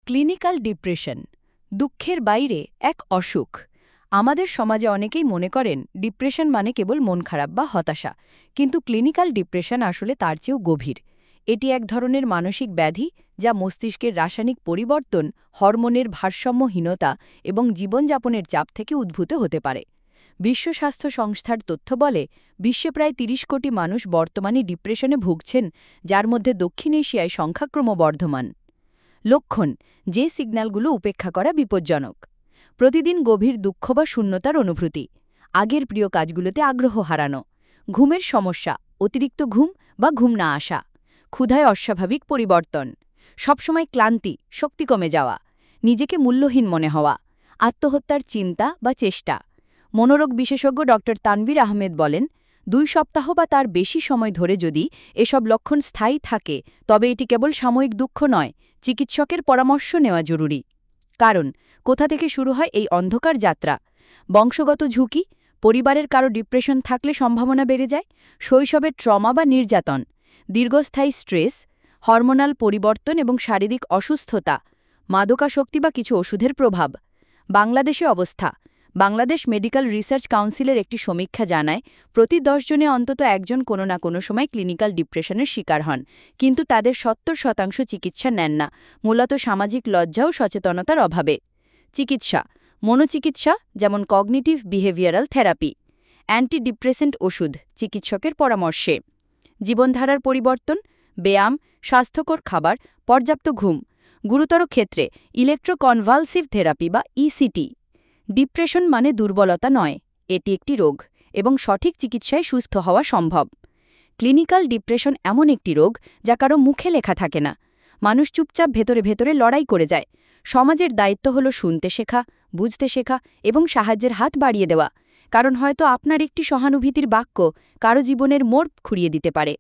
Clinical depression দুঃখের বাইরে এক অসুখ। আমাদের সমাজে অনেকেই মনে করেন ডিপ্রেশন মানে কেবল মন খারাপ বা হতাশা, কিন্তু ক্লিনিক্যাল ডিপ্রেশন আসলে তার চেয়েও গভীর। এটি এক ধরনের মানসিক ব্যাধি যা মস্তিষ্কের রাসায়নিক পরিবর্তন, হরমোনের ভারসাম্যহীনতা এবং জীবনযাপনের চাপ থেকে উদ্ভূত হতে পারে। বিশ্ব স্বাস্থ্য সংস্থার তথ্য বলে, বিশ্বে প্রায় ৩০ কোটি মানুষ বর্তমানে ডিপ্রেশনে ভুগছেন, যার মধ্যে দক্ষিণ এশিয়ায় সংখ্যা ক্রমবর্ধমান। লক্ষণ, যে সিগন্যালগুলো উপেক্ষা করা বিপজ্জনক: প্রতিদিন গভীর দুঃখ বা শূন্যতার অনুভূতি, আগের প্রিয় কাজগুলোতে আগ্রহ হারানো, ঘুমের সমস্যা, অতিরিক্ত ঘুম বা ঘুম না আসা, ক্ষুধায় অস্বাভাবিক পরিবর্তন, সবসময় ক্লান্তি, শক্তি কমে যাওয়া, নিজেকে মূল্যহীন মনে হওয়া, আত্মহত্যার চিন্তা বা চেষ্টা। মনোরোগ বিশেষজ্ঞ ড. তানভীর আহমেদ বলেন, ২ সপ্তাহ বা তার বেশি সময় ধরে যদি এসব লক্ষণ স্থায়ী থাকে, তবে এটি কেবল সাময়িক দুঃখ নয়, চিকিৎসকের পরামর্শ নেওয়া জরুরি। কারণ, কোথা থেকে শুরু হয় এই অন্ধকার যাত্রা? বংশগত ঝুঁকি, পরিবারের কারো ডিপ্রেশন থাকলে সম্ভাবনা বেড়ে যায়, শৈশবের ট্রমা বা নির্যাতন, দীর্ঘস্থায়ী স্ট্রেস, হরমোনাল পরিবর্তন এবং শারীরিক অসুস্থতা, মাদকাসক্তি বা কিছু ওষুধের প্রভাব। বাংলাদেশে অবস্থা: বাংলাদেশ মেডিকেল রিসার্চ কাউন্সিলের একটি সমীক্ষা জানায়, প্রতি ১০ জনে অন্তত একজন কোনো না কোনো সময় ক্লিনিক্যাল ডিপ্রেশনের শিকার হন, কিন্তু তাদের ৭০% চিকিৎসা নেন না, মূলত সামাজিক লজ্জা ও সচেতনতার অভাবে। চিকিৎসা: মনোচিকিৎসা, যেমন কগনিটিভ বিহেভিয়ারাল থেরাপি, অ্যান্টিডিপ্রেসেন্ট ওষুধ, চিকিৎসকের পরামর্শে। জীবনধারার পরিবর্তন: ব্যায়াম, স্বাস্থ্যকর খাবার, পর্যাপ্ত ঘুম। গুরুতর ক্ষেত্রে ইলেকট্রোকনভালসিভ থেরাপি বা ইসিটি। ডিপ্রেশন মানে দুর্বলতা নয়, এটি একটি রোগ, এবং সঠিক চিকিৎসায় সুস্থ হওয়া সম্ভব। ক্লিনিক্যাল ডিপ্রেশন এমন একটি রোগ যা কারো মুখে লেখা থাকে না, মানুষ চুপচাপ ভেতরে ভেতরে লড়াই করে যায়। সমাজের দায়িত্ব হলো শুনতে শেখা, বুঝতে শেখা এবং সাহায্যের হাত বাড়িয়ে দেওয়া, কারণ হয়তো আপনার একটি সহানুভূতির বাক্য কারো জীবনের মোড় ঘুরিয়ে দিতে পারে।